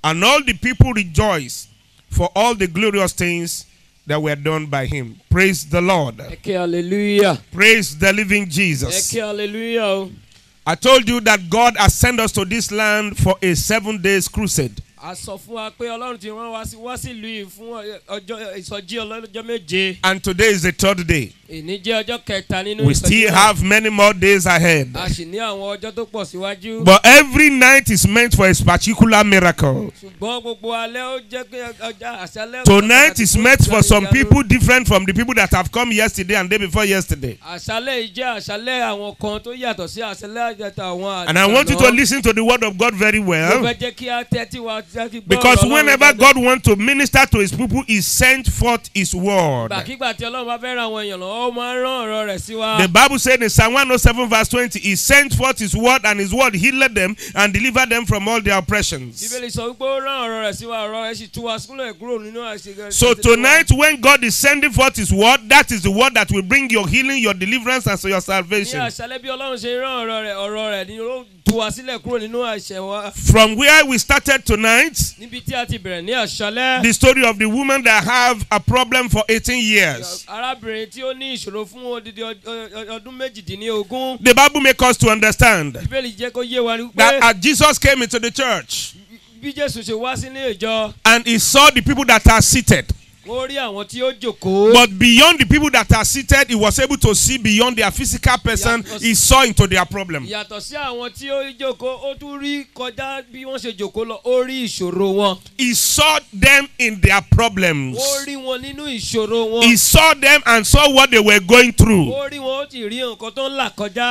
And all the people rejoiced for all the glorious things that were done by him. Praise the Lord. Hallelujah. Praise the living Jesus. Hallelujah. I told you that God has sent us to this land for a 7 days crusade. And today is the 3rd day. We still have many more days ahead. But every night is meant for a particular miracle. Tonight is meant for some people different from the people that have come yesterday and day before yesterday. And I want you to listen to the word of God very well. Because whenever God wants to minister to his people, he sent forth his word. The Bible said in Psalm 107 verse 20, he sent forth his word, and his word healed them and delivered them from all their oppressions. So tonight, when God is sending forth his word, that is the word that will bring your healing, your deliverance, and your salvation. From where we started tonight, the story of the woman that have a problem for 18 years. The Bible makes us to understand that as Jesus came into the church and he saw the people that are seated, but beyond the people that are seated, he was able to see beyond their physical person. He saw into their problem. He saw them in their problems. He saw them and saw what they were going through.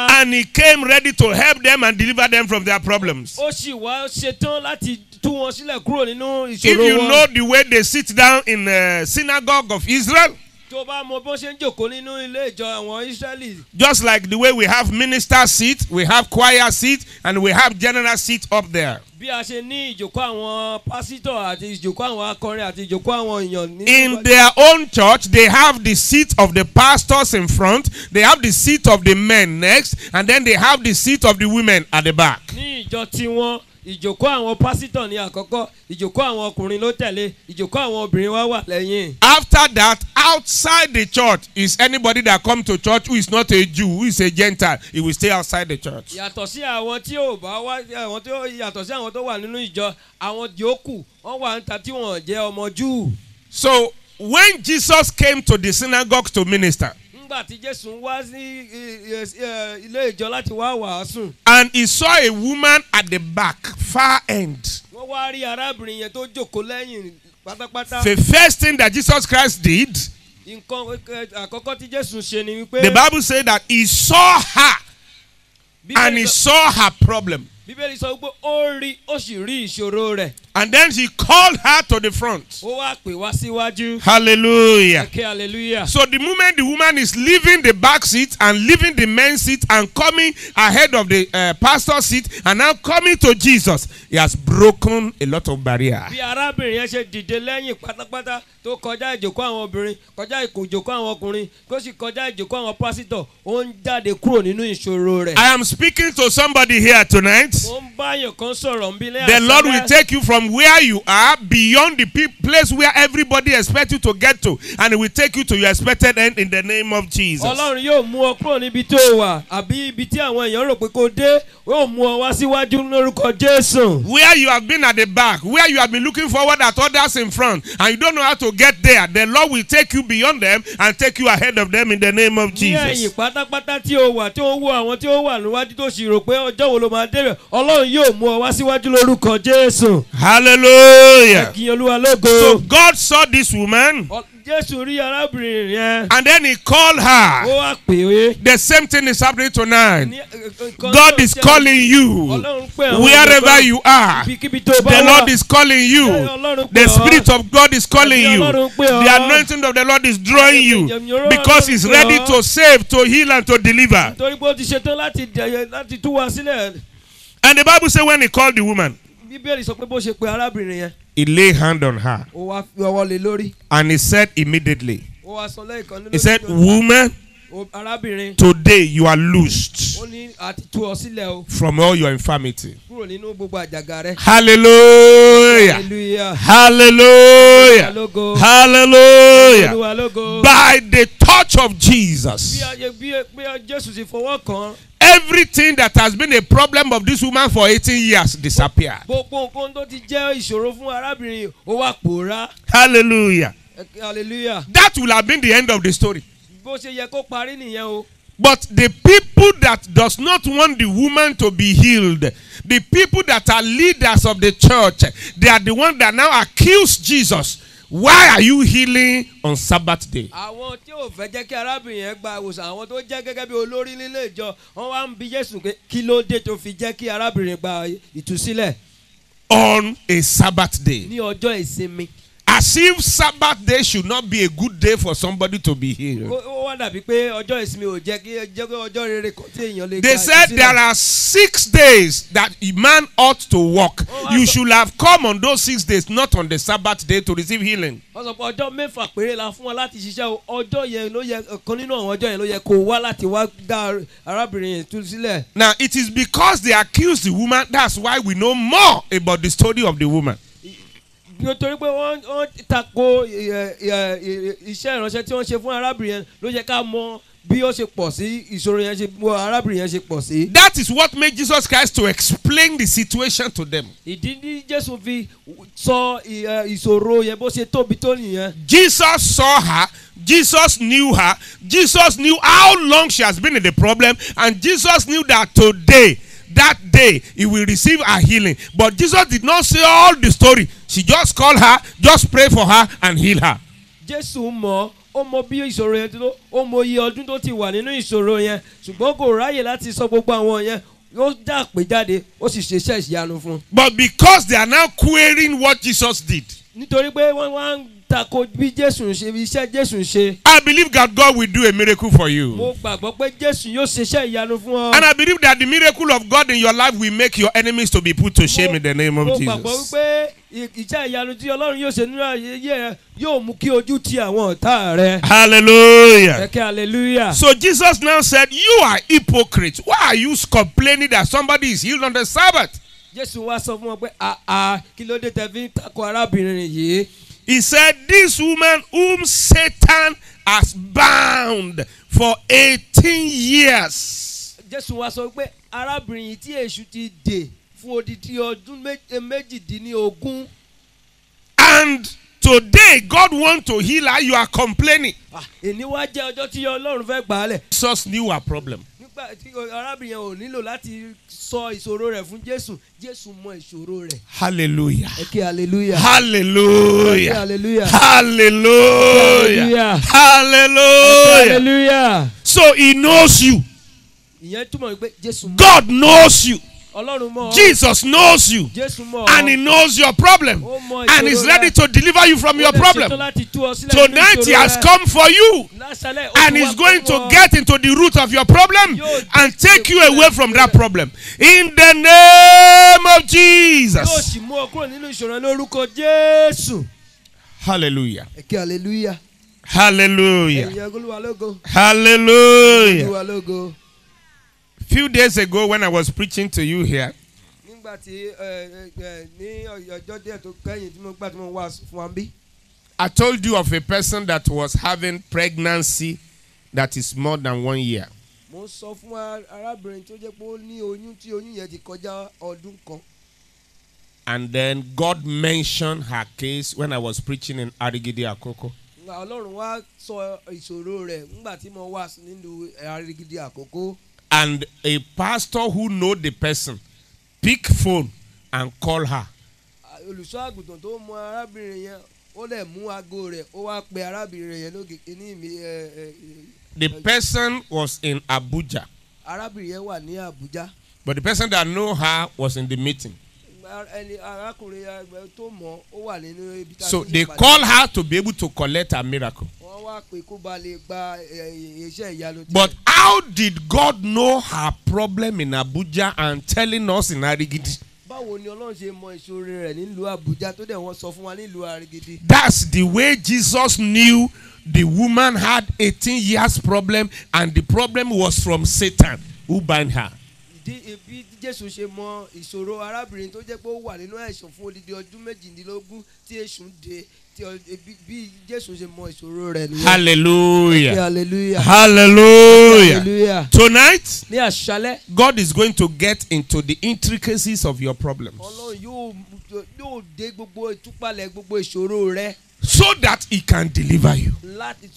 And he came ready to help them and deliver them from their problems. If you know the way they sit down in the synagogue of Israel, just like the way we have minister seat, we have choir seat, and we have general seat up there. In their own church, they have the seat of the pastors in front, they have the seat of the men next, and then they have the seat of the women at the back. After that, outside the church is anybody that come to church who is not a Jew, who is a Gentile. He will stay outside the church. So when Jesus came to the synagogue to minister, and he saw a woman at the back, far end. The first thing that Jesus Christ did, the Bible said that he saw her and he saw her problem. And then he called her to the front. Hallelujah. Hallelujah. So the moment the woman is leaving the back seat and leaving the men's seat and coming ahead of the pastor's seat and now coming to Jesus, he has broken a lot of barriers. I am speaking to somebody here tonight. The Lord will take you from where you are beyond the place where everybody expects you to get to, and it will take you to your expected end in the name of Jesus. Where you have been at the back, where you have been looking forward at others in front, and you don't know how to get there, the Lord will take you beyond them and take you ahead of them in the name of Jesus. Hallelujah. So God saw this woman, and then he called her. The same thing is happening tonight. God is calling you wherever you are. The Lord is calling you. The Spirit of God is calling you. The anointing of the Lord is drawing you, because he's ready to save, to heal, and to deliver. And the Bible says when he called the woman, he laid hand on her. And he said immediately, he said, "Woman, today you are loosed from all your infirmity." Hallelujah. Hallelujah. Hallelujah. By the touch of Jesus, everything that has been a problem of this woman for 18 years disappeared. Hallelujah. Hallelujah. That will have been the end of the story. But the people that does not want the woman to be healed, the people that are leaders of the church, they are the ones that now accuse Jesus. Why are you healing on Sabbath day? On a Sabbath day. As if Sabbath day should not be a good day for somebody to be healed. They said there are 6 days that a man ought to walk. You should have come on those 6 days, not on the Sabbath day, to receive healing. Now it is because they accused the woman. That's why we know more about the story of the woman. Nítorí pé wọ́n tako iṣẹ́ ìránṣẹ́ tí wọ́n ṣe fún arábìnrin yẹn ló yẹ ká mọ̀ bí ó ṣe pọ̀ sí ìṣòro yẹn ṣe arábìnrin yẹn ṣe pọ̀ sí. That is what made Jesus Christ to explain the situation to them. Ìdí ní Jésù fi sọ ìṣòro yẹn bó ṣe tóbi tó nìyẹn. Jesus saw her. Jesus knew her. Jesus knew how long she has been in the problem, and Jesus knew that today, that day, he will receive a healing. But Jesus did not say all the story. She just called her, just pray for her, and heal her. Jésù mọ̀, ó mọ̀ bí ìṣòro yẹn tó, ó mọ̀ iye ọdún tó ti wà nínú ìṣòro yẹn, ṣùgbọ́n kò ráyè láti sọ gbogbo àwọn yẹn. Ó dá pé jáde, ó sì ṣe iṣẹ́ ìyanu fún. But because they are now querying what Jesus did, nítorí pé wọ́n wá ń tako bí Jésù ṣe iṣẹ́ Jésù ṣe. I believe that God will do a miracle for you. Mo gbàgbọ́ pé Jésù yóò ṣe iṣẹ́ ìyanu fún ọ. And I believe that the miracle of God in your life will make your enemies to be put to shame in the name of Jesus. Mo gbàgbọ́ pé iṣẹ́ ìyanu tí Ọlọ́run yóò ṣe nínú ayé rẹ yóò mú kí ojú ti àwọn ọ̀tá rẹ. Hallelujah. Hallelujah. So Jesus now said, you are hypocrites. Why are you complaining that somebody is healed on the Sabbath? Jésù wá sọ fún wọn pé kí ló dé tẹ́ fi ń tako arábìnrin yìí. He said, this woman whom Satan has bound for 18 years. Jésù wá sọ pé arábìnrin yìí tí èṣù ti dè fún odidi ọdún méjìdínlógún. And today God wants to heal her. You are complaining. Èní wá jẹ́ ọjọ́ tí Ọlọ́run fẹ́ gbà á lẹ̀. Jesus knew her problem. Nígbà tí arábìnrin yẹn ò nílò láti sọ ìṣòro rẹ̀ fún Jésù, Jésù mọ ìṣòro rẹ̀. Hallelujah. Hallelujah. Hallelujah. Hallelujah. Hallelujah. Hallelujah. Hallelujah. So he knows you. God knows you. Jesus knows you. And he knows your problem. And he's ready to deliver you from your problem. Tonight he has come for you. And he's going to get into the root of your problem and take you away from that problem. In the name of Jesus. Hallelujah. Hallelujah. Hallelujah. Hallelujah. Few days ago when I was preaching to you here, I told you of a person that was having pregnancy that is more than 1 year. And then God mentioned her case when I was preaching in Arigidi Akoko. And a pastor who know the person pick phone and call her. The person was in Abuja. But the person that know her was in the meeting. So they call her to be able to collect a miracle. But how did God know her problem in Abuja and telling us in Arigidi? That's the way Jesus knew the woman had 18 years problem, and the problem was from Satan who bind her. bí Jésù ṣe mọ ìṣòro arábìnrin tó jẹ́ pé ó wà nínú àìsàn fún odidi ọdún 18 tí èṣù dè bí Jésù ṣe mọ ìṣòro rẹ̀ nìyẹn. Hallelujah. Hallelujah. Hallelujah. Hallelujah. Tonight, ní àṣálẹ́, God is going to get into the intricacies of your problems Ọlọ́run yóò dé gbogbo ìtúpalẹ̀ gbogbo ìṣòro rẹ, so that He can deliver you. láti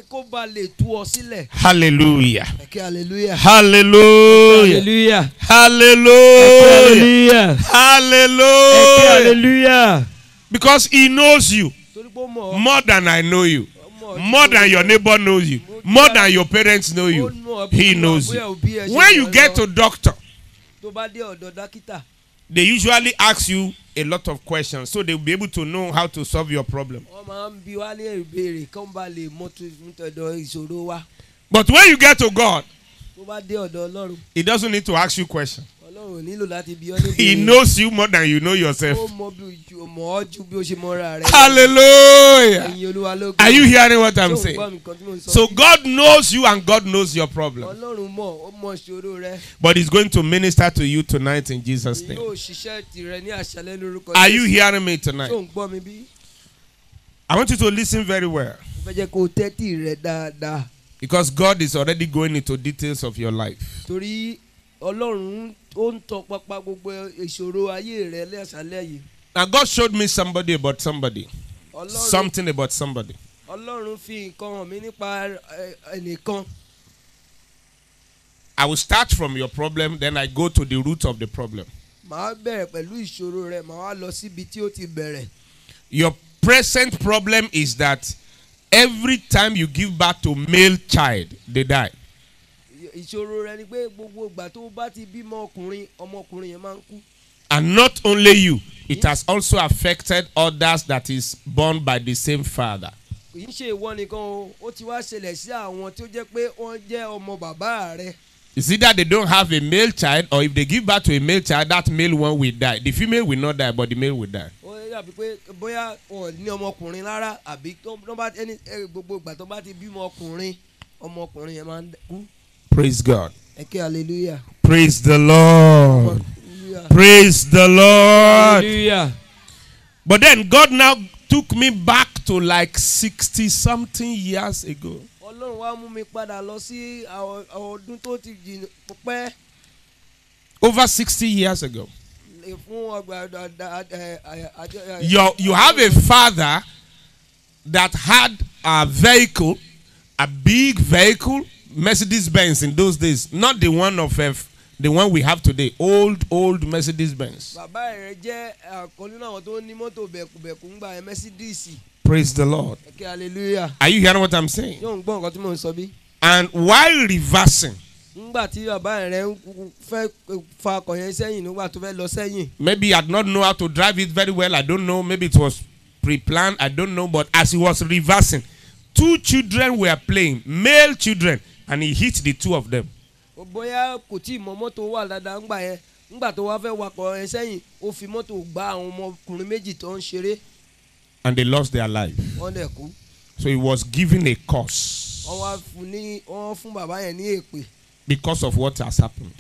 kó bá lè tú ọ sílẹ̀. Hallelujah. Hallelujah. Hallelujah. Hallelujah. Hallelujah. Hallelujah. Hallelujah. Because He knows you more than I know you, more than your neighbor knows you, more than your parents know you. He knows you. When you get to doctor, they usually ask you a lot of questions, so they'll be able to know how to solve your problem. But when you get to God, He doesn't need to ask you questions. He knows you more than you know yourself. Hallelujah. Are you hearing what I'm saying? So God knows you and God knows your problem. But He's going to minister to you tonight in Jesus' name. Are you hearing me tonight? I want you to listen very well. Because God is already going into details of your life. Now God showed me somebody about somebody. Something about somebody. I will start from your problem, then I go to the root of the problem. Your present problem is that every time you give birth to male child, they die. And not only you, it has also affected others that is born by the same father. It's either they don't have a male child, or if they give birth to a male child, that male one will die. The female will not die, but the male will die. Praise God. Hallelujah. Praise the Lord. Praise the Lord. Hallelujah. But then God now took me back to like 60-something years ago. Over 60 years ago. You have a father that had a vehicle, a big vehicle, Mercedes-Benz in those days, not the one of the one we have today, old Mercedes-Benz. Praise the Lord. Hallelujah. Are you hearing what I'm saying? And while reversing, maybe he had not known how to drive it very well. I don't know. Maybe it was pre-planned. I don't know. But as he was reversing, 2 children were playing, male children, and he hit the 2 of them. And they lost their life. So he was given a curse because of what has happened.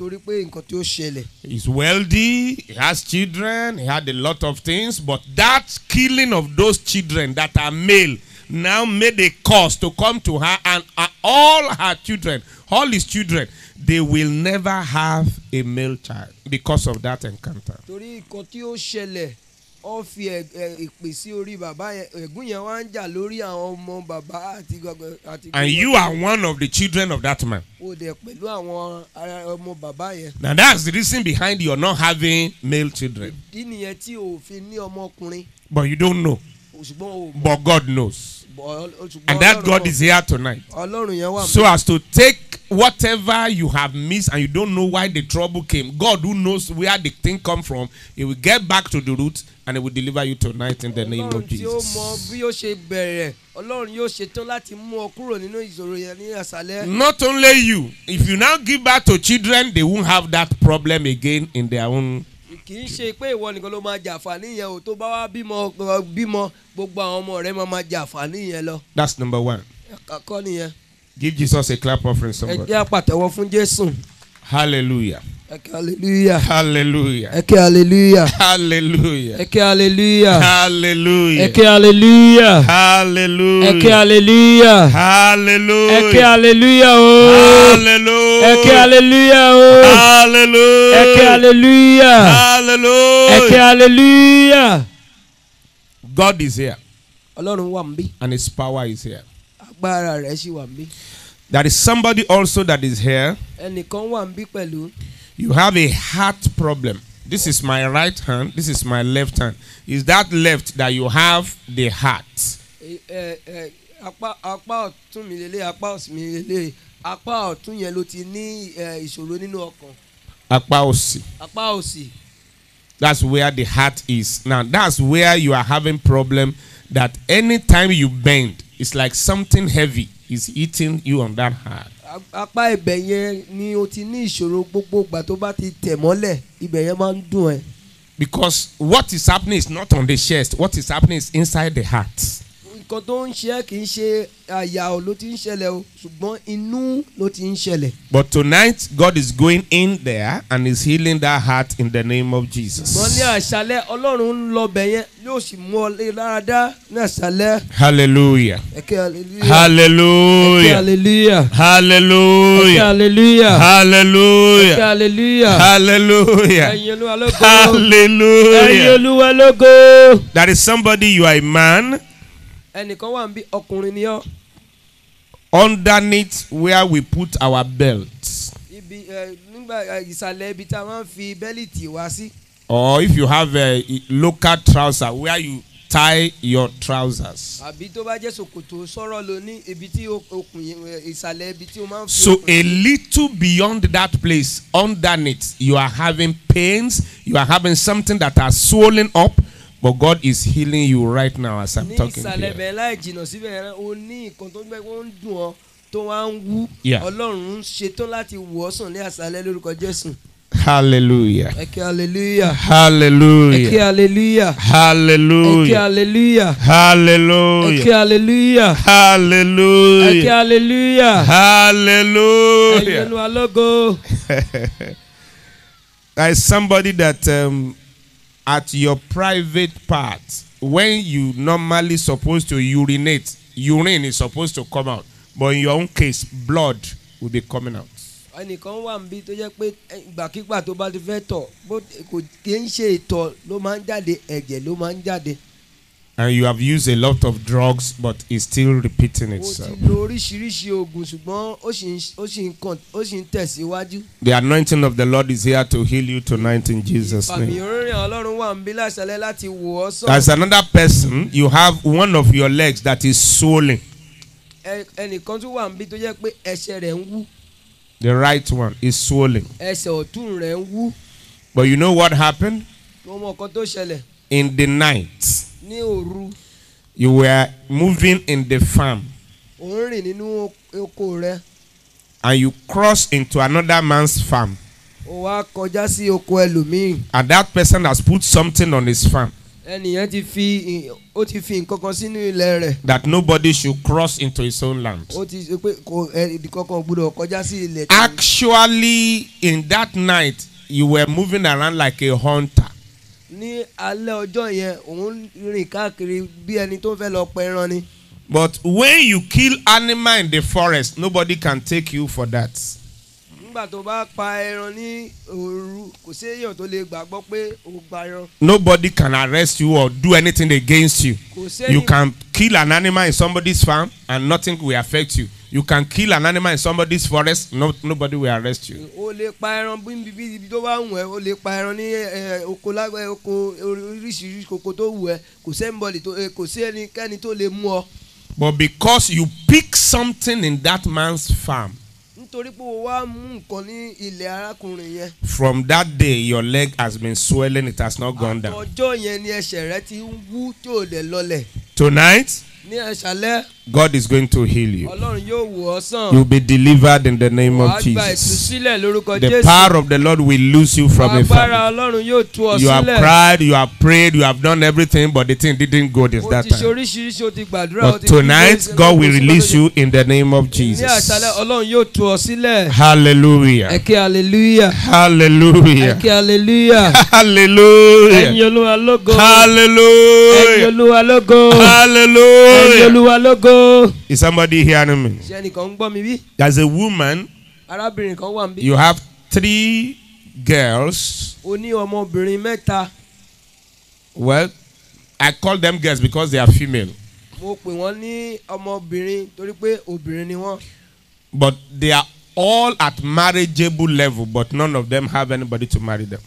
He's wealthy, he has children, he had a lot of things, but that killing of those children that are male now made a curse to come to her, and all her children, all his children, they will never have a male child because of that encounter. And you are one of the children of that man. Now that's the reason behind you're not having male children. But you don't know. But God knows. And that God is here tonight. So as to take whatever you have missed and you don't know why the trouble came, God who knows where the thing come from, He will get back to the root and He will deliver you tonight in the name of Jesus. Not only you, if you now give birth to children, they won't have that problem again in their own. That's number 1. Give Jesus a clap offering, somebody. Hallelujah. Hallelujah. Hallelujah. Hallelujah. Hallelujah. Hallelujah. Hallelujah. Hallelujah. Hallelujah. Hallelujah. Hallelujah. Hallelujah. Hallelujah. Hallelujah. Hallelujah. Hallelujah. Hallelujah. God is here. Ọlọ́run wà níbí. And his power is here. Agbára rẹ̀ sì wà níbí. There is somebody also that is here. Ẹnìkan wà níbí pẹ̀lú. You have a heart problem. This is my right hand. This is my left hand. Is that left that you have the heart? Apá ọ̀tún mi lélẹ̀, apá òsì mi lélẹ̀. Apá ọ̀tún yẹn ló ti ní ìṣòro nínú ọkàn. Apá òsì. Apá òsì. That's where the heart is. Now, that's where you are having problem that anytime you bend, it's like something heavy is eating you on that heart. Apá ibẹ̀ yẹn ni o ti ní ìṣòro gbogbo ìgbà tó bá ti tẹ̀ mọ́lẹ̀, ibẹ̀ yẹn máa ń dùn ẹ́. Because what is happening is not on the chest. What is happening is inside the heart. Nǹkan tó ń ṣe kì í ṣe àyà ò ló ti ń ṣẹlẹ̀ o, ṣùgbọ́n inú ló ti ń ṣẹlẹ̀. But tonight, God is going in there and is healing that heart in the name of Jesus. Ṣùgbọ́n ní àṣálẹ́ Ọlọ́run ń lọ bẹ̀ yẹn yóò sì mú ọ lára dá ní àṣálẹ́. Hallelujah. Hallelujah. Hallelujah. Hallelujah. Hallelujah. Hallelujah. Hallelujah. Hallelujah. Hallelujah. Ẹ̀yin Olúwa lógo. Hallelujah. Ẹ̀yin Olúwa lógo. There is somebody, you are a man. Ẹnìkan wà níbí, ọkùnrin ni ọ́. Underneath where we put our belt. Ibi nígbà ìsàlẹ̀ ibi tá a máa ń fi bẹ́líìtì wá sí. Or if you have a local trouser where you tie your trousers. Àbí tó bá jẹ́ ṣòkòtò sọ̀rọ̀ ló ní ibi tí okùn ìsàlẹ̀ ibi tí o máa ń fi. So a little beyond that place, underneath, you are having pains, you are having something that has swollen up, but God is healing you right now as I'm talking Ní ìsàlẹ̀ here. bẹ́ẹ̀ láì jìnnà síbẹ̀ yẹn o ní nǹkan tó gbẹ́ kó ń dùn ọ́ tó wá ń wú. Yeah. Ọlọ́run ṣetán láti wò ọ́ sàn ní àṣálẹ́ lórúkọ Jésù. Hallelujah. Hallelujah. Hallelujah. Hallelujah. Hallelujah. Hallelujah. Hallelujah. Hallelujah. Hallelujah. Hallelujah. Hallelujah. Ẹ̀yin Olúwa lógo. There is somebody that at your private part, when you normally supposed to urinate, urine is supposed to come out, but in your own case, blood will be coming out. Ẹnìkan wà níbí tó jẹ́ pé ìgbàkígbà tó bá ti fẹ́ tọ̀ kò kì í ṣe ìtọ̀ ló máa ń jáde, ẹ̀jẹ̀ ló máa ń jáde. And you have used a lot of drugs, but it's still repeating Ó itself. ti lo oríṣiríṣi oògùn ṣùgbọ́n ó sì ń tẹ̀síwájú. The anointing of the Lord is here to heal you tonight in Jesus' Àmì name. òróró Ọlọ́run wà níbí láṣálẹ́ láti wò ọ́ sàn. As another person, you have one of your legs that is swollen. Ẹnìkan tún wà níbí tó jẹ́ pé ẹsẹ̀ rẹ̀ ń wú. The right one is swollen. Ẹsẹ̀ ọ̀tún rẹ̀ ń wú. But you know what happened? Mo mọ nǹkan tó ṣẹlẹ̀. In the night, Ní òru, you were moving in the farm ò ń rìn nínú oko rẹ̀. and you crossed into another man's farm. Ó wá kọjá sí oko ẹlòmíì. And that person has put something on his farm Ẹnìyẹn ti fi nǹkan kan sínú ilẹ̀ rẹ̀. that nobody should cross into his own land. Ó ti sọ pé ẹnì kankan gbọ́dọ̀ kọjá sí ilẹ̀. Actually, in that night, you were moving around like a hunter. Ní alẹ́ ọjọ́ yẹn òun rìn káàkiri bí ẹni tó fẹ́ lọ pa ẹran ni. But when you kill animal in the forest, nobody can take you for that. Nígbà tó bá pa ẹran ní òru kò sí èèyàn tó lè gbàgbọ́ pé ó gba ẹran. Nobody can arrest you or do anything against you. Kò sí You ẹni can kill an animal in somebody's farm and nothing will affect you. You can kill an animal in somebody's forest, nobody will arrest you. ó lè pa ẹran bí ibi tó bá wù ẹ́, ó lè pa ẹran ní oko lágbẹ́ oko oríṣiríṣi koko tó wù ẹ́, kò sí ẹnikẹ́ni tó lè mú ọ. But because you pick something in that man's farm, Nítorí pé o wá mú nǹkan ní ilẹ̀ arákùnrin yẹn. from that day your leg has been swelling, it has not gone down. Ọjọ́ yẹn ni ẹsẹ̀ rẹ ti ń wú tí ò lè lọlẹ̀. Tonight, Ní àṣálẹ́, God is going to heal you. Ọlọ́run yóò wò ọ́ sàn. You will be delivered in the name of Jesus. Wàá gba ìtúsílẹ̀ lórúkọ The Jésù. power of the Lord will loose you from a Agbára family. Ọlọ́run yóò tú ọ You have sílẹ̀. cried, you have prayed, you have done everything, but the thing didn't go this O that ti ṣe time. oríṣiríṣi, o ti gbàdúrà, o But ti tonight, God will release you in the name of Ní Jesus. àṣálẹ́ Ọlọ́run yóò tú ọ sílẹ̀. Hallelujah. Ẹ ké hallelujah. Hallelujah. Ẹ ké hallelujah. Hallelujah. Ẹ̀yin Olúwa lógo. Ẹ̀yin Hallelujah. Olúwa lógo. Ẹ̀yin Hallelujah. Olúwa lógo. Is somebody hearing me? Ṣé ẹnìkan ń gbọ́ mi bí? There's a woman, Arábìnrin kan wà níbí. you have 3 girls. O ní ọmọbìnrin mẹ́ta. Well, I call them girls because they are female. Mo pè wọ́n ní ọmọbìnrin torí pé obìnrin ni wọ́n. But they are all at marriageable level, but none of them have anybody to marry them.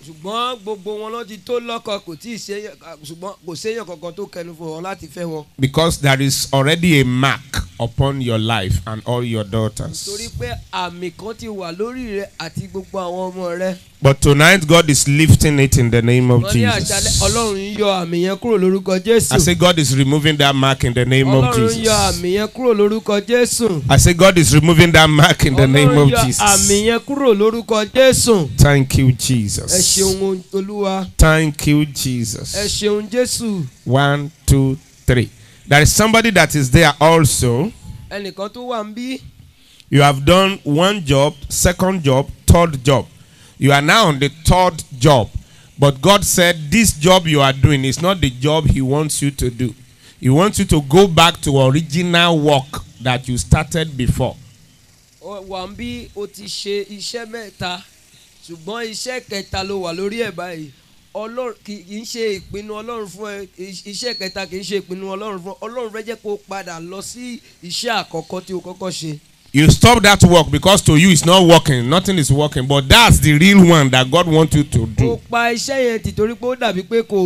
Ṣùgbọ́n gbogbo wọn ló ti tó lọ́kọ, kò tí ì ṣe, ṣùgbọ́n kò séyàn kankan tó kẹnu fún wọn láti fẹ́ wọn. Because there is already a mark upon your life and all your daughters. Torí pé àmì kan ti wà lórí rẹ àti gbogbo àwọn ọmọ rẹ. But tonight God is lifting it in the name of Wọ́n ní àṣálẹ́ Jesus. Ọlọ́run ń yọ àmì yẹn kúrò lórúkọ Jésù. I say God is removing that mark in the name of Ọlọ́run ń yọ Jesus. àmì yẹn kúrò lórúkọ Jésù. I say God is removing that mark in the name of Ọlọ́run yọ àmì Jesus. yẹn kúrò lórúkọ Jésù. Thank you, Ẹ Jesus. ṣeun Olúwa. Thank you, Ẹ Jesus. ṣeun Jésù. 1, 2, 3. There is somebody that is there also. Ẹnìkan tó wà ń bí. You have done 1 job, 2nd job, 3rd job. You are now on the 3rd job. But God said this job you are doing is not the job He wants you to do. He wants you to go back to original work that you started before. Wà ń bí o ti ṣe iṣẹ́ mẹ́ta ṣùgbọ́n iṣẹ́ kẹta ló wà lórí ẹ̀ báyìí. Ọlọ́run kì í ṣe ìpinnu Ọlọ́run fún ẹ, iṣẹ́ kẹta kì í ṣe ìpinnu Ọlọ́run fún ẹ. Ọlọ́run fẹ́ jẹ́ kó o padà lọ sí iṣẹ́ àkọ́kọ́ tí o kọ́kọ́ ṣe. You stop that work because to you it's not working. Nothing is working. But that's the real one that God wants you to O do. pa iṣẹ́ yẹn tì torí pé ó dàbí pé kò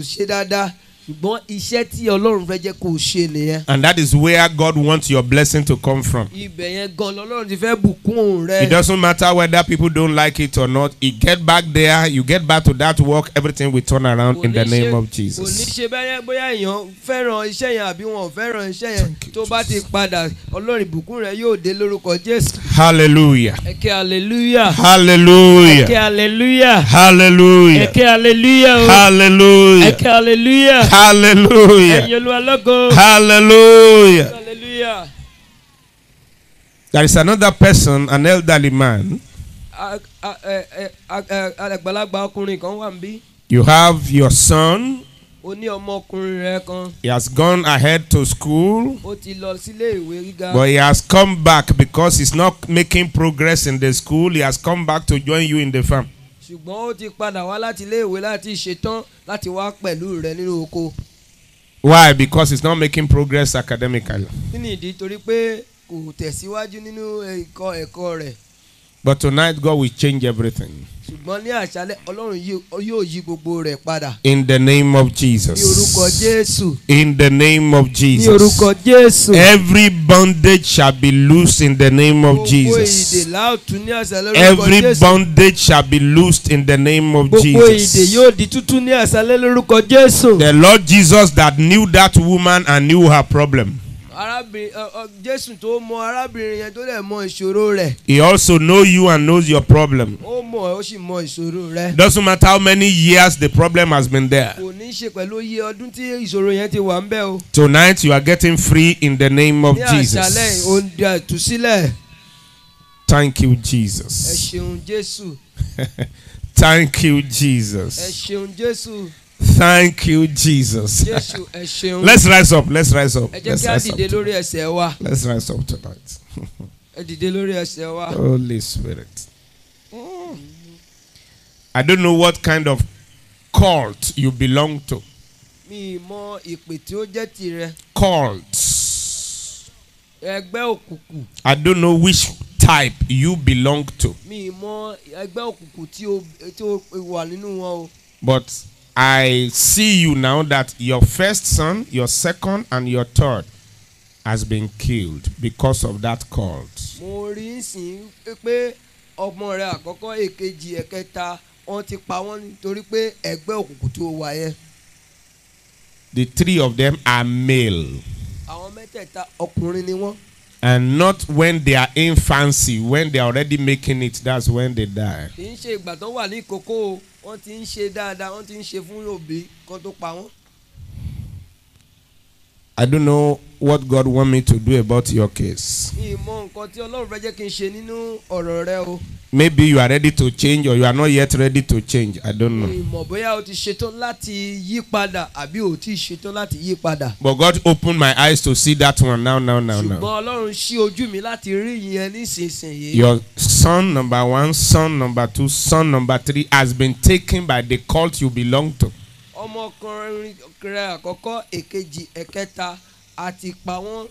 ṣe dáadáa ṣùgbọ́n iṣẹ́ tí Ọlọ́run fẹ́ jẹ́ kó o ṣe nìyẹn. And that is where God wants your blessing to come from. Ibẹ̀ yẹn gan lọ́lọ́run ti fẹ́ bùkún rẹ. It doesn't matter whether people don't like it or not. You get back there, you get back to that work, everything will turn around in the name of Kò ní Jesus. ṣe bóyá èèyàn fẹ́ràn iṣẹ́ yẹn àbí wọn ò fẹ́ràn iṣẹ́ yẹn tó bá ti padà Ọlọ́run ìbùkún rẹ yóò dé lórúkọ Jésù. Hallelujah. Ẹ ké hallelujah. Ẹ ké Hallelujah. hallelujah. Ẹ Hallelujah. ké hallelujah. Ẹ Hallelujah. ké hallelujah. Hallelujah. Ẹ̀yin Olúwa lógo. Hallelujah. Hallelujah. There is another person, an elderly man. Àgbàlagbà ọkùnrin kan wà níbí. You have your son. Ó ní ọmọkùnrin rẹ̀ kan. He has gone ahead to school, Ó ti lọ sílé ìwé gíga. but he has come back because he's not making progress in the school. He has come back to join you in the farm. Ṣùgbọ́n ó ti padà wá láti ilé ìwé láti ṣetán láti wá pẹ̀lú rẹ̀ nínú oko. Why? Because he's not making progress academically. Kí ni ìdí? Torí pé kò tẹ̀síwájú nínú ẹ̀kọ́ rẹ̀. But tonight, God will change everything. Ṣùgbọ́n ní àṣálẹ́ Ọlọ́run yóò yí gbogbo rẹ̀ padà. In the name of Ní orúkọ Jesus. Jésù. In the name of Ní orúkọ Jesus. Jésù. Every bondage shall be loosed in the name of Gbogbo ìdè Jesus. láòtú ní àṣálẹ́ lórúkọ Every Jésù. bondage shall be loosed in the name of Gbogbo ìdè Jesus. yóò di tútú ní àṣálẹ́ lórúkọ Jésù. The Lord Jesus that knew that woman and knew her problem. Jésù tó mọ arábìnrin yẹn tó dẹ̀ mọ ìṣòro rẹ̀. He also knows you and knows your problem. Ó mọ̀ ó sì mọ ìṣòro rẹ̀. Doesn't matter how many years the problem has been there. Kò ní ṣe pẹ̀lú iye ọdún tí ìṣòro yẹn ti wà ń bẹ̀ o. Tonight you are getting free in the name of Ní àṣálẹ́ Jesus. òun di àtúnṣílẹ̀. Thank you, Ẹ Jesus. ṣeun Jésù. Thank you, Ẹ Jesus. ṣeun Jésù. Thank you, Jesus. Jésù ẹ ṣeun. Let's rise up. Let's rise up. Ẹ jẹ́ Let's kí a rise up. dìde lórí ẹsẹ̀ wa. Let's rise up tonight. Ẹ dìde lórí ẹsẹ̀ wa. Holy Spirit. I don't know what kind of cult you belong to. Mi mọ ìpè tí ó jẹ́ tirẹ̀. Cults. Ẹgbẹ́ òkùnkùn. I don't know which type you belong to. Mi mọ ẹgbẹ́ òkùnkùn tí ó wà nínú wọn o. But I see you now that your first son, your second, and your third has been killed because of that cult. Mo rí sìn pé ọmọ rẹ̀ àkọ́kọ́ èkejì ẹ̀kẹta wọ́n ti pa wọ́n nítorí pé ẹgbẹ́ òkùnkùn tó wà yẹn. The 3 of them are male. Àwọn mẹ́tẹ̀ẹ̀ta ọkùnrin ni wọ́n. And not when they are infancy, when they are already making it, that's when they die. Kì í ṣe ìgbà tó wà ní ìkókó, wọ́n ti ń ṣe dáadáa, wọ́n ti ń ṣe fún òbí kan tó pa wọ́n. I don't know what God want me to do about your case. Ìmọ̀ nǹkan tí Ọlọ́run fẹ́ jẹ́ kí n ṣe nínú ọ̀rọ̀ rẹ o. Maybe you are ready to change or you are not yet ready to change. I don't know. Ìmọ̀ bóyá o ti ṣetán láti yí padà àbí o ti ṣetán láti yí padà. But God opened my eyes to see that one now. Ṣùgbọ́n Ọlọ́run ṣí ojú mi láti rí ìyẹn nísinsìnyí. Your son number 1, son number 2, son number 3 has been taken by the cult you belong to. Ọmọkùnrin rẹ àkọ́kọ́, èkejì, ẹ̀kẹta àti pa wọ́n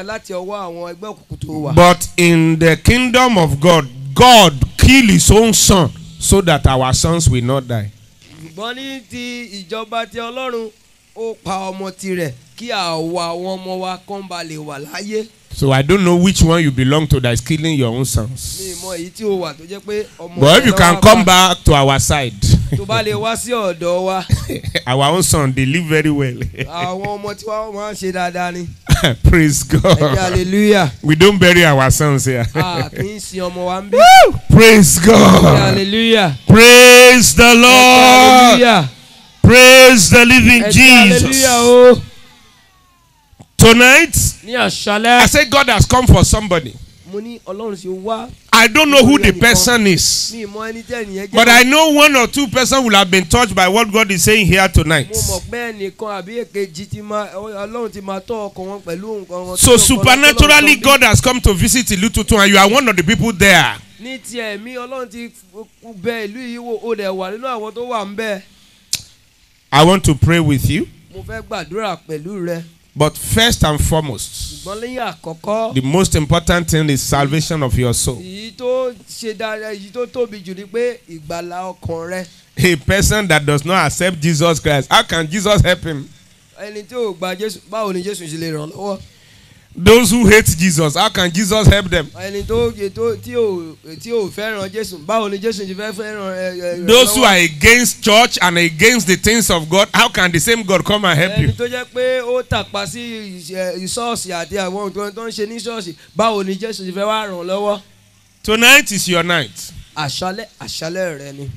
láti ọwọ́ àwọn ẹgbẹ́ òkùnkùn tó wà. But in the kingdom of God, God killed his own son so that our sons will not die. Ṣùgbọ́n ní ti ìjọba ti Ọlọ́run, ó pa ọmọ tirẹ̀ kí àwọn ọmọ wa kán ba lè wà láyé. So I don't know which one you belong to that is killing your own sons. Mi mọ èyí tí ó wà tó jẹ́ pé ọmọ. But if you can come back to our side. Tó bá lè wá sí ọ̀dọ̀ wa. Our own son, they live very well. Àwọn ọmọ tí wọ́n máa ń ṣe dáadáa ni. Praise God. Hallelujah. We don't bury our sons here. Kì í sin ọmọ wa ń bí. Praise God. Hallelujah. Praise the Lord. Hallelujah. Praise the living Jesus. Hallelujah. Tonight, Ní àṣálẹ́. I say God has come for somebody. Mo ní Ọlọ́run ṣe wá. I don't know who the person is. Mi mọ ẹni tẹ́ ẹnìyẹn jẹ́. But I know 1 or 2 persons will have been touched by what God is saying here tonight. Mo mọ̀ pé ẹnìkan àbí èkejì ti máa Ọlọ́run ti máa tọ́ ọkàn wọn pẹ̀lú nǹkan. So supernaturally God has come to visit ìlú tuntun and you are one of the people there. Ní ti ẹ̀mí Ọlọ́run ti bẹ ìlú yìí wò, ó dẹ̀ wà nínú àwọn tó wà ń bẹ̀. I want to pray with you. Mo fẹ́ gbàdúrà pẹ̀lú rẹ. But first and foremost, Ṣùgbọ́n lẹ́yìn àkọ́kọ́. the most important thing is salvation of your soul. Èyí tó ṣe dáadáa, èyí tó tóbi jù ni pé ìgbàlà ọkàn rẹ. A person that does not accept Jesus Christ, how can Jesus help him? Ẹni tí ò gba Jésù, báwo ni Jésù ṣe lè ràn lọ́wọ́? Those who hate Jesus, how can Jesus help them? Ẹni tí ò fẹ́ràn Jésù, báwo ni Jésù ṣe fẹ́ fẹ́ràn Those who are against church and against the things of God, how can the same God come and help you? Ẹni tó jẹ́ pé ó tàpá sí ṣọ́ọ̀ṣì àti àwọn nǹkan tó ń ṣe ní ṣọ́ọ̀ṣì, báwo ni Jésù ṣe fẹ́ wá ràn lọ́wọ́? Tonight is your night. Àṣálẹ́ rẹ ni.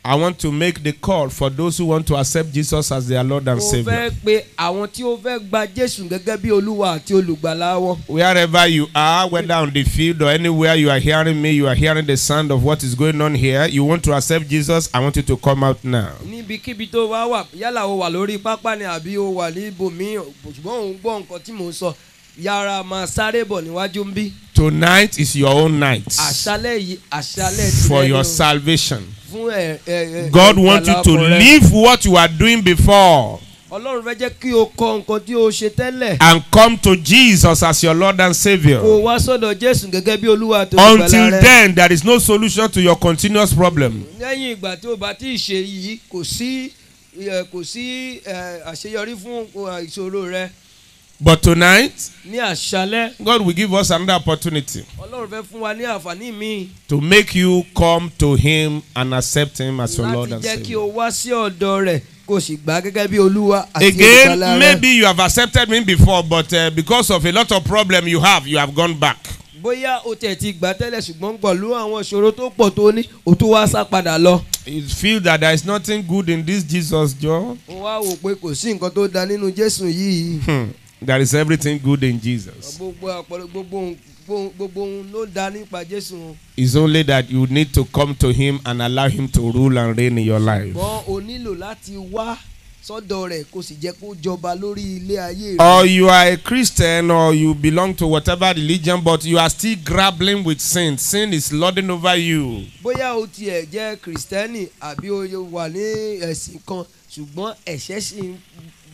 I want to make the call for those who want to accept Jesus as their Lord and Savior. Mo fẹ́ pe àwọn tí ó fẹ́ gba Jésù gẹ́gẹ́ bí Olúwa àti olùgbàlà wọn. Wherever you are, whether on the field or anywhere you are hearing me, you are hearing the sound of what is going on here, you want to accept Jesus, I want you to come out now. Níbikíbi tó bá wà, yálà o wà lórí pápá ni àbí o wà ní ibòmíì, ṣùgbọ́n òun gbọ́ nǹkan tí mò ń sọ, yára máa sáré bọ̀ níwájú ń bí. Tonight is your own night. Àṣálẹ́ yìí, àṣálẹ́ for your salvation. Fún God wants you to leave what you are doing before. Ọlọ́run fẹ́ jẹ́ kí o kọ nǹkan tí o ṣe tẹ́lẹ̀. And come to Jesus as your Lord and Savior. Kó wá sọ́dọ̀ Jésù gẹ́gẹ́ bí Olúwa àti olùgbàlà rẹ. Until then, there is no solution to your continuous problem. Lẹ́yìn ìgbà tí o bá ti ṣe yìí, kò sí àṣeyọrí fún ìṣòro rẹ. But tonight, ní àṣálẹ́, God will give us another opportunity. Ọlọ́run fẹ́ fún wa ní àǹfààní míì. To make you come to Him and accept Him as your Lord and Savior. Láti jẹ́ kí Savior. o wá sí ọ̀dọ̀ rẹ̀ kó sì gbà gẹ́gẹ́ bí Olúwa àti olùgbàlà rẹ. Again, maybe you have accepted me before, but because of a lot of problem you have gone back. Bóyá o tẹ̀ ti gbà tẹ́lẹ̀ ṣùgbọ́n pẹ̀lú àwọn ìṣòro tó pọ̀ tó ní, o tún wá sá padà lọ. You feel that there is nothing good in this Jesus, Joe? O wá wò pé kò sí nǹkan tó da nínú Jésù yìí. There is everything good in Jesus. Gbogbo ohun ló da nípa Jésù. It's only that you need to come to Him and allow Him to rule and reign in your life. Ṣùgbọ́n o nílò láti wá sọ́dọ̀ rẹ̀ kó sì jẹ́ kó jọba lórí ilé ayé rẹ̀. Or you are a Christian or you belong to whatever religion, but you are still grappling with sin. Sin is lording over you. Bóyá o tiẹ̀ jẹ́ Kristẹni àbí o wà ní ẹ̀sìn kan ṣùgbọ́n ẹ̀ṣẹ̀ sì ń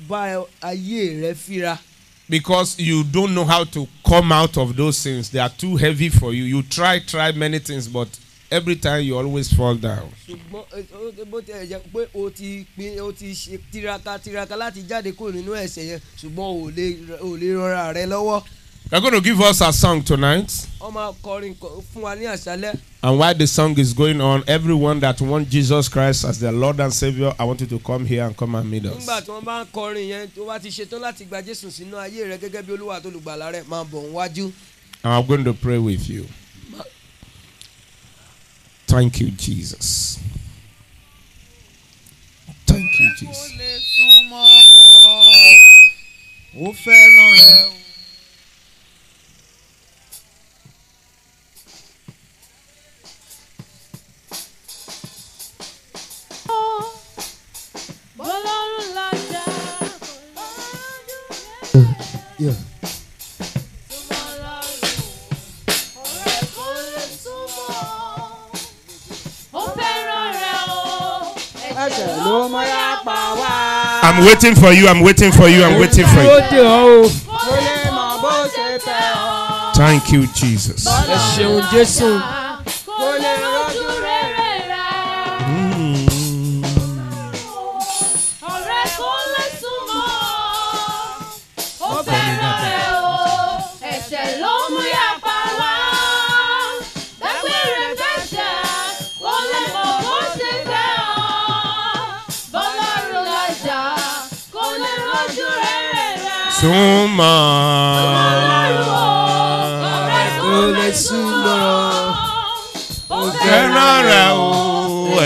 bá ayé rẹ̀ fíra. Because you don't know how to come out of those sins. They are too heavy for you. You try many things, but every time you always fall down. Ṣùgbọ́n bó ti ẹ̀ jẹ́ pé o ti ṣe tiraka láti jáde kúrò nínú ẹ̀ṣẹ̀ yẹn ṣùgbọ́n ò lè rọra rẹ lọ́wọ́. They're going to give us a song tonight. And while the song is going on, everyone that wants Jesus Christ as their Lord and Savior, I want you to come here and come and meet us. And I'm going to pray with you. Thank you, Jesus. Thank you, Jesus. Yeah. I'm waiting for you. I'm waiting for you. I'm waiting for you. Thank you, Jesus.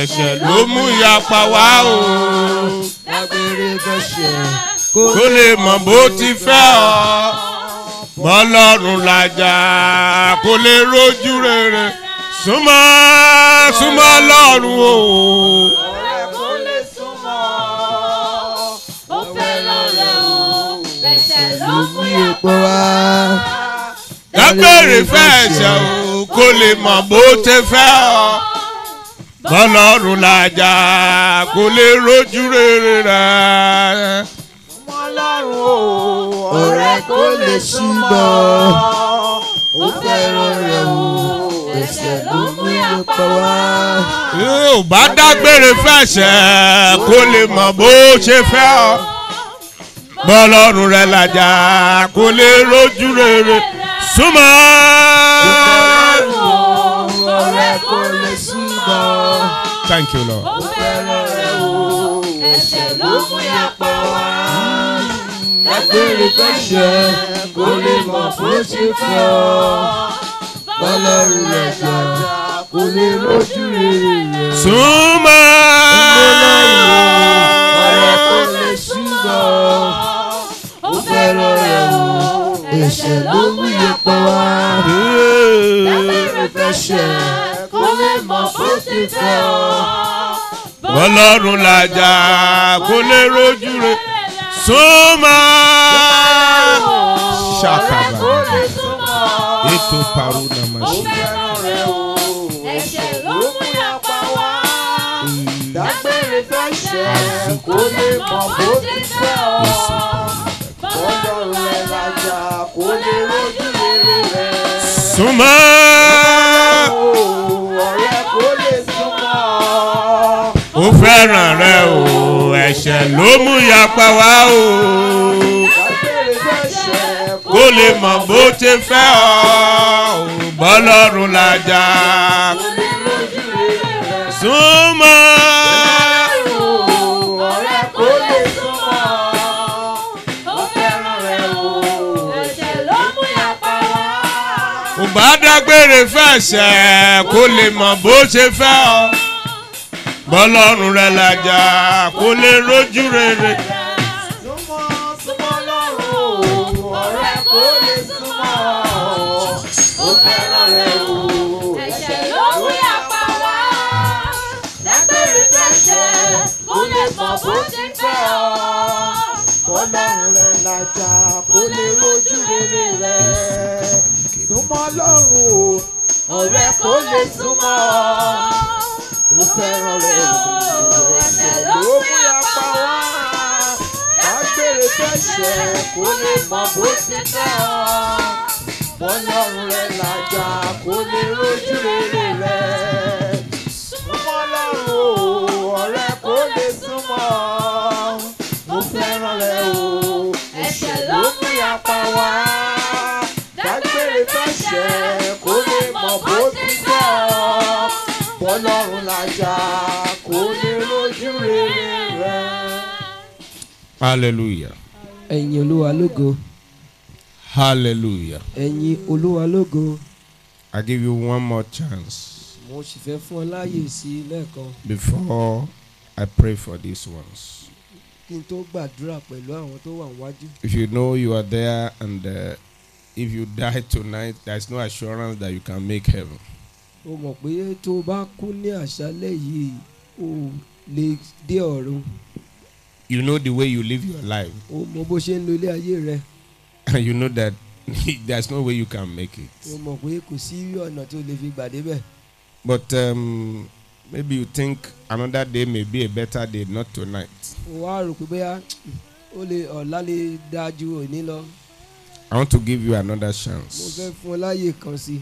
Ẹ̀ṣẹ̀ ló mú yapa wá o. Kó lè mọ̀ bó ti fẹ́ ọ. Bọ́lọ́run làjà kó lè rójú rere. Súnmọ́ Ọlọ́run o. Dágbére fẹ́ ẹ̀ṣẹ̀ o, kó lè mọ̀ bó ti fẹ́ ọ. Bọ́lọ́run làjà kó lè rójú rere rẹ̀. Ọlọ́run o, ọ̀rẹ́ kó lè súnmọ́. Ó fẹ́ràn rẹ̀ o, ẹ̀ṣẹ̀ ló mú yapa wá. Yóò bá dágbére fẹ́ ẹ̀ṣẹ̀ kó lè mọ̀ bó ṣe fẹ́ ọ. Bọ́lọ́run rẹ̀ làjà kó lè rójú rere. Súnmọ́. Ọ̀rẹ́ kó lè súnmọ́. Thank you, Lord. Ó fẹ́ràn rẹ̀ o, ẹ̀ṣẹ̀ ló mú yapa wá. Dágbére fẹ́ṣẹ̀ kó lè mọ̀ bó ṣe fẹ́ ọ. Bọ́lọ́run rẹ̀ làjà kó lè rójú rere rẹ̀. Súnmọ́. Ọ̀rẹ́ kó lè súnmọ́. Ó fẹ́ràn rẹ̀ o, ẹ̀ṣẹ̀ ló mú yapa wá. Dágbére fẹ́ṣẹ̀ kó lè mọ̀ bó ṣe fẹ́ ọ. Bọ́lọ́run làjà kó lè rójú rere. Súnmọ́. Ṣàkàbà. Ètò paru na ma ṣe. Ẹ̀ṣẹ̀ ló mú yapa wá. Dágbére fẹ́ṣẹ̀ kó lè mọ̀ bó ṣe fẹ́ ọ. Bọ́lọ́run rẹ̀ làjà kó lè rójú rere rẹ̀. Súnmọ́. Ọ̀rẹ́ kó lè súnmọ́. Ó fẹ́ràn rẹ o, ẹ̀ṣẹ̀ ló mú yapa wá o. Dágbére fẹ́ṣẹ̀ Kó lè mọ̀ bó ṣe fẹ́ ọ. Bọ́lọ́run làjà. Súnmọ́. ọ̀rẹ́ kó lè súnmọ́. Ó fẹ́ràn rẹ̀ o, ẹ̀ṣẹ̀ ló mú yapa wá. Ò bá dágbére fẹ́ṣẹ̀ kó lè mọ̀ bó ṣe fẹ́ ọ. Bọ́lọ́run rẹ̀ làjà kó lè rójú rere. Súnmọ́ Ọlọ́run o, ọ̀rẹ́ kó lè súnmọ́. Ó fẹ́ràn rẹ̀ o, ẹ̀ṣẹ̀ ló mú yapa wá. Dágbére fẹ́ṣẹ̀ kó lè mọ̀ bó ṣe fẹ́ ọ. Ọlọ́run rẹ̀ làjà kó lè rójú rere rẹ̀. Súnmọ́ Ọlọ́run o, ọ̀rẹ́ kó lè súnmọ́. Ó fẹ́ràn rẹ̀ o, ẹ̀ṣẹ̀ ló mú yapa wá. Dágbére fẹ́ṣẹ̀ kó lè mọ̀ bó ṣe fẹ́ ọ. Ọlọ́run rẹ̀ làjà kó lè rójú rere rẹ̀. Súnmọ́ Ọlọ́run o, ọ̀rẹ́ kó lè súnmọ́. Ó fẹ́ràn rẹ̀ o, ẹ̀ṣẹ̀ ló mú yapa wá. dágbére fẹ́ṣẹ̀ kó lè mọ̀ bó ti tọ́. Bọ́lọ́run làjà kó lè rojú rere rẹ̀. Hallelujah. Ẹ̀yin Olúwa lógo. Hallelujah. Ẹ̀yin Olúwa lógo. I give you one more chance. Mo sì fẹ́ fún ọ láàyè sí lẹ́ẹ̀kan. Before I pray for these ones. Kí n tó gbàdúrà pẹ̀lú àwọn tó wà níwájú. If you know you are there and if you die tonight, there is no assurance that you can make heaven. O mọ̀ pé tó o bá kú ní àṣálẹ́ yìí, o lè dé ọ̀run. You know the way you live your life. O mọ̀ bó ṣe ń lo ilé ayé rẹ. And you know that there's no way you can make it. O mọ̀ pé kò sí ọ̀nà tó lè fi gbà débẹ̀. But maybe you think another day may be a better day, not tonight. O wá rò pé bóyá ọ̀la lè dáa ju òní lọ. I want to give you another Mo chance. fẹ́ fún ọ láàyè kan sí.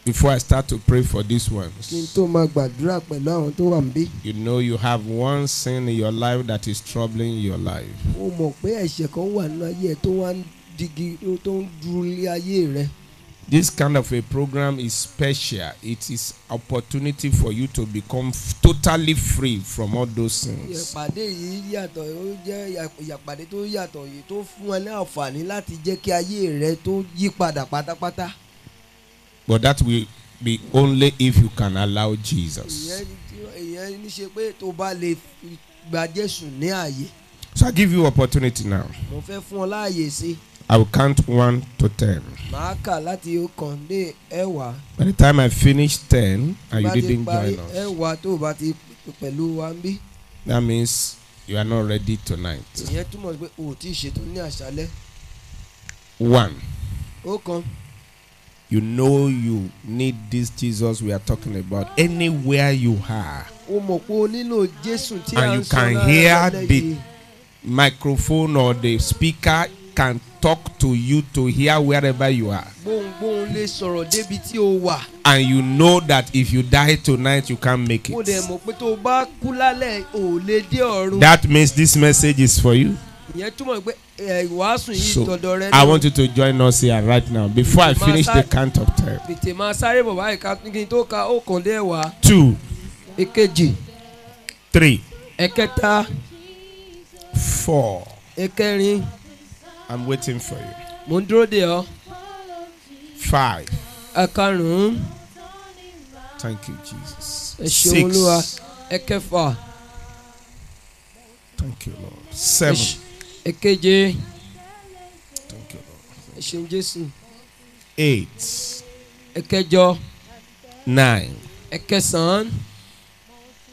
Before I start to pray for these Kí n ones, tó máa gbàdúrà pẹ̀lú àwọn tó wà níbí. you know you have one sin in your life that is troubling your life. O mọ̀ pé ẹ̀ṣẹ̀ kan wà nínú ayé ẹ̀ tó wá ń digi tó ń dúró lé ayé rẹ. This kind of a program is special. It is opportunity for you to become totally free from all those sins. Ìpàdé yìí yàtọ̀, ó jẹ́ ìpàdé tó yàtọ̀ yìí tó fún ẹ ní àǹfààní láti jẹ́ kí ayé rẹ tó yí padà pátápátá. But that will be only if you can allow Jesus. Ìyẹn ní ṣe pé tó bá lè gba Jésù ní ààyè. So I give you opportunity now. Mo fẹ́ fún ọ láàyè sí. I will count 1 to 10. Màá kà láti ọ̀kan dé ẹ̀wá. By the time I finish 10 and you didn't join us, ẹ̀wá tó bá ti pẹ̀lú wa ń bí. that means you are not ready tonight. Ìyẹn túmọ̀ sí pé o ò tí ì ṣètò ní àṣálẹ́. 1. Ọ̀kan. You know you need this Jesus we are talking about anywhere you are. O mọ̀ pé o nílò Jésù tí a And ń you sọ can lára hear lálẹ́ the yìí. microphone or the speaker can talk to you to hear wherever you are. Gbohùngbohùn lè sọ̀rọ̀ débi tí o wà. And you know that if you die tonight, you can't make Mo dẹ̀ it. mọ̀ pé tó o bá kú lálẹ́ ò lè dé ọ̀run. That means this message is for you. Ìyẹn túmọ̀ pé ìwàásù yìí So tọ̀dọ̀ rẹ I want you to join us here right now before I finish the count of 10. Tètè máa sáré bọ̀ báyìí ká kí n tó ka ọ̀kan dé ẹ̀wá. 2, Èkejì, 3, ẹ̀kẹta, 4. ẹ̀kẹrin. I'm waiting for you. Mo ń dúró dè ọ́. 5. Ẹ̀karùn-ún. Thank you, Jesus. Ẹ ṣeun Olúwa. 6. Ẹ̀kẹfà. Thank you, Lord. 7. Ẹ̀keje. Thank you, Lord. Ẹ ṣeun Jésù. 8. Ẹ̀kẹjọ. 9. Ẹ̀kẹsàn-án.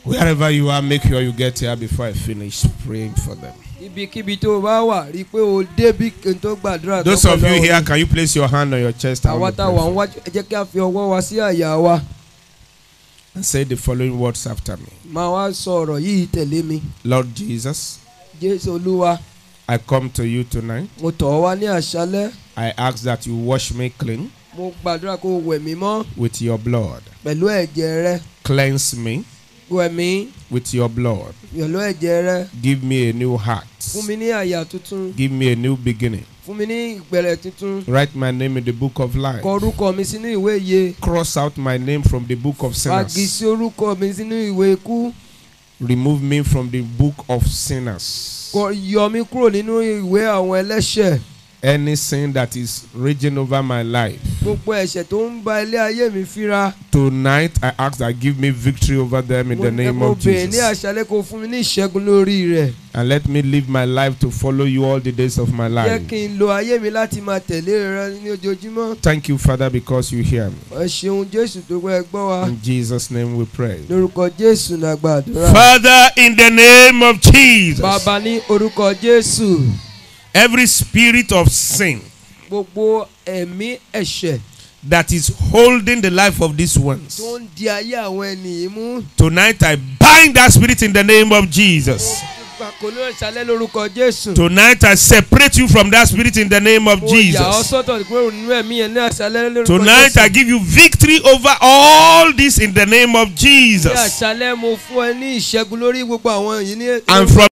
Wherever you are, make sure you get here before I finish praying for them. Ibikíbi tó o bá wà rí i pé o débi kí n tó gbàdúrà. Those of you here, can you place your hand on your chest? I Àwa want to tá a pray wà ń for wájú ẹ jẹ́ kí a fi ọwọ́ wa sí àyà wa. you. And say the following words after me. Máa wá sọ ọ̀rọ̀ yìí tẹ̀lé mi. Lord Jesus, Jésù Olúwa, I come to you tonight. mo tọ̀ ọ́ wá ní àṣálẹ́. I ask that you wash me clean Mo gbàdúrà kó o wẹ̀ mí mọ́ with your blood. pẹ̀lú ẹ̀jẹ̀ rẹ. Cleanse me Wẹ̀ mí with your blood. pẹ̀lú ẹ̀jẹ̀ rẹ. Give me a new heart. Fún mi ní àyà tuntun. Give me a new beginning. Fún mi ní ìpẹ̀rẹ̀ tuntun. Write my name in the book of life. Kọ orúkọ mi sínú ìwé ìyè. Cross out my name from the book of Fagi sinners. sí orúkọ mi sínú ìwé ikú. Remove me from the book of sinners. Yọ mí kúrò nínú ìwé àwọn ẹlẹ́ṣẹ̀. Any sin that is raging over my life. Gbogbo ẹ̀ṣẹ̀ tó ń ba ilé ayé mi fínra. Tonight I ask that give me victory over them in the name of Mo bèè ní Jesus. àṣálẹ́ kó fún mi ní ìṣẹ́gun lórí rẹ̀. And let me live my life to follow you all the days of my Jẹ́ life. kí n lo ayé mi láti máa tẹ̀lé rẹ ní ojoojúmọ́. Thank you, Father, because you hear me. Ẹ ṣeun Jésù tó gbọ́ ẹ gbọ́ wa. In Jesus' name we pray. Lórúkọ Jésù náà gbàdúrà. Father, in the name of Jesus, Bàbá ní orúkọ Jésù. every spirit of sin Gbogbo ẹ̀mí ẹ̀ṣẹ̀ that is holding the life of these ones, tó ń di ayé àwọn ènìyàn mú. tonight I bind that spirit in the name of Jesus. Kò ní ìṣàlẹ̀ lórúkọ Jésù. Tonight I separate you from that spirit in the name of Mo yà ọ́ Jesus. sọ́tọ̀ kúrò nínú ẹ̀mí yẹn ní àṣálẹ́ lórúkọ Jésù. Tonight I give you victory over all this in the name of Ní Jesus. àṣálẹ́ mo fún ẹ ní ìṣẹ́gun lórí gbogbo àwọn yìí ní. And from